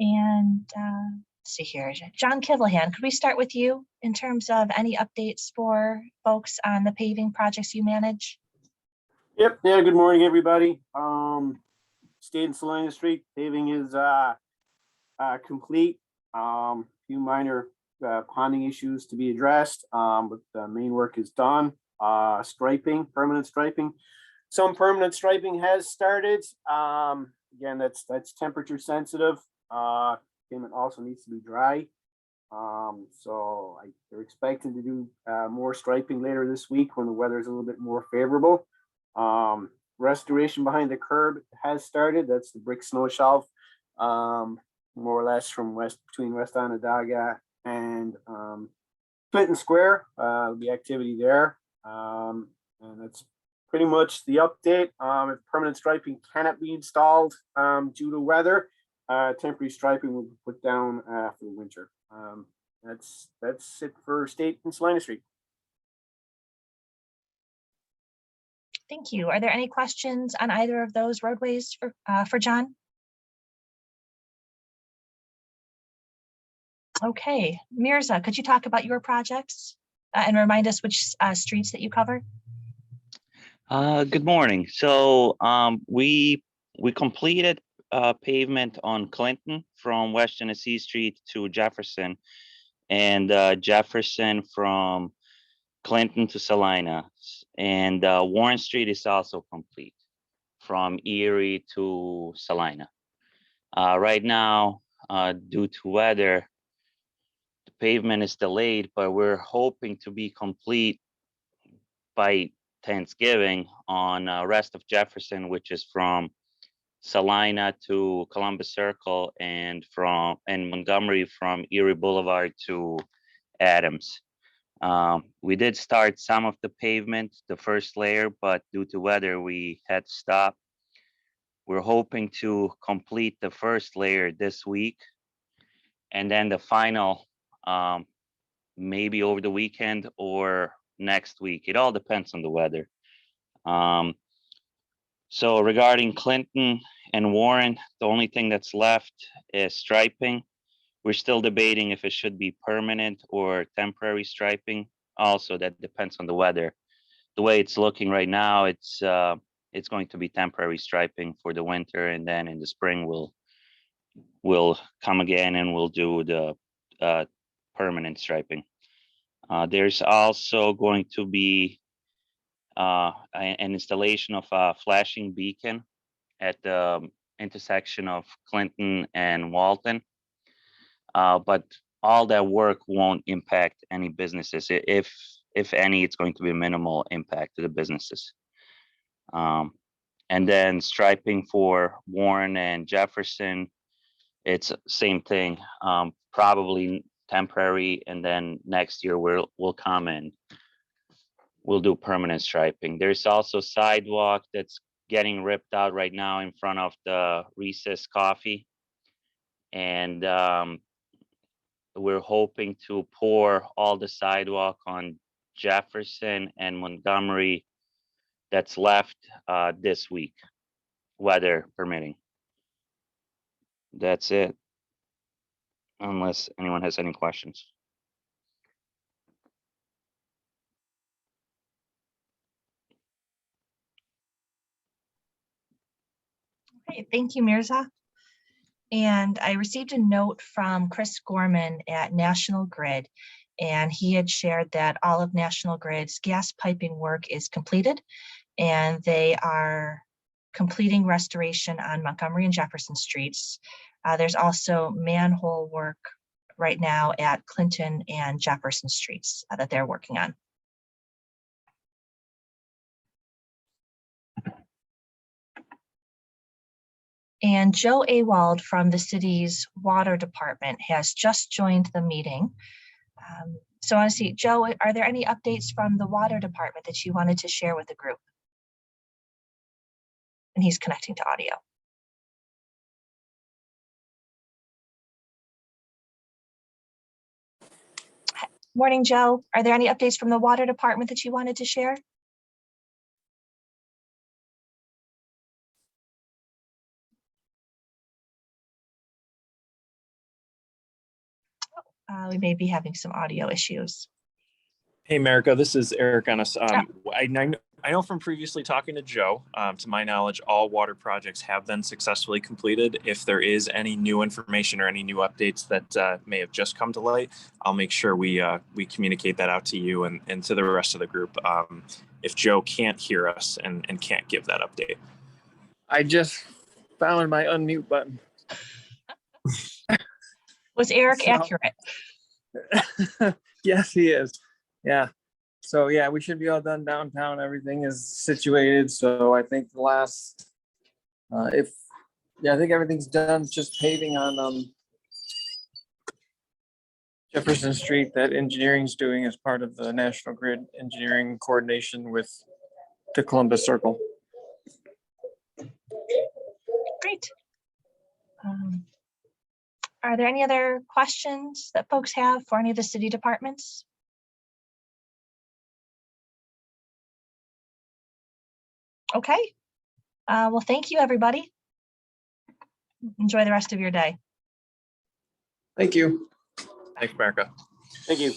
And let's see here, John Kivelhan, could we start with you in terms of any updates for folks on the paving projects you manage? Yep. Yeah. Good morning, everybody. State and Salina Street paving is complete. Few minor ponding issues to be addressed, but the main work is done. Striping, permanent striping. Some permanent striping has started. Again, that's temperature sensitive. Pavement also needs to be dry. So they're expecting to do more striping later this week when the weather is a little bit more favorable. Restoration behind the curb has started. That's the brick snow shelf, more or less from between West Onondaga and Clinton Square. The activity there, and that's pretty much the update. If permanent striping cannot be installed due to weather, temporary striping will be put down after the winter. That's it for State and Salina Street. Thank you. Are there any questions on either of those roadways for John? Okay, Mirza, could you talk about your projects and remind us which streets that you cover? Good morning. So we completed pavement on Clinton from West Genesee Street to Jefferson, and Jefferson from Clinton to Salina, and Warren Street is also complete from Erie to Salina. Right now, due to weather, the pavement is delayed, but we're hoping to be complete by Thanksgiving on rest of Jefferson, which is from Salina to Columbus Circle, and Montgomery from Erie Boulevard to Adams. We did start some of the pavement, the first layer, but due to weather, we had to stop. We're hoping to complete the first layer this week, and then the final maybe over the weekend or next week. It all depends on the weather. So regarding Clinton and Warren, the only thing that's left is striping. We're still debating if it should be permanent or temporary striping. Also, that depends on the weather. The way it's looking right now, it's going to be temporary striping for the winter, and then in the spring we'll come again and we'll do the permanent striping. There's also going to be an installation of a flashing beacon at the intersection of Clinton and Walton. But all that work won't impact any businesses. If any, it's going to be minimal impact to the businesses. And then striping for Warren and Jefferson, it's same thing, probably temporary, and then next year we'll come in. We'll do permanent striping. There's also sidewalk that's getting ripped out right now in front of the Recess Coffee, and we're hoping to pour all the sidewalk on Jefferson and Montgomery that's left this week, weather permitting. That's it, unless anyone has any questions. Okay, thank you, Mirza. And I received a note from Chris Gorman at National Grid, and he had shared that all of National Grid's gas piping work is completed, and they are completing restoration on Montgomery and Jefferson streets. There's also manhole work right now at Clinton and Jefferson streets that they're working on. And Joe Awald from the city's water department has just joined the meeting. So I want to see, Joe, are there any updates from the water department that you wanted to share with the group? And he's connecting to audio. Morning, Joe. Are there any updates from the water department that you wanted to share? We may be having some audio issues. Hey, America, this is Eric Ennis. I know from previously talking to Joe, to my knowledge, all water projects have been successfully completed. If there is any new information or any new updates that may have just come to light, I'll make sure we communicate that out to you and to the rest of the group if Joe can't hear us and can't give that update. I just found my unmute button. Was Eric So- accurate? Yes, he is. Yeah. So yeah, we should be all done downtown. Everything is situated. So I think the last, I think everything's done. Just paving on Jefferson Street that engineering's doing as part of the National Grid engineering coordination with the Columbus Circle. Great. Are there any other questions that folks have for any of the city departments? Okay. Well, thank you, everybody. Enjoy the rest of your day. Thank you. Thanks, America. Thank you.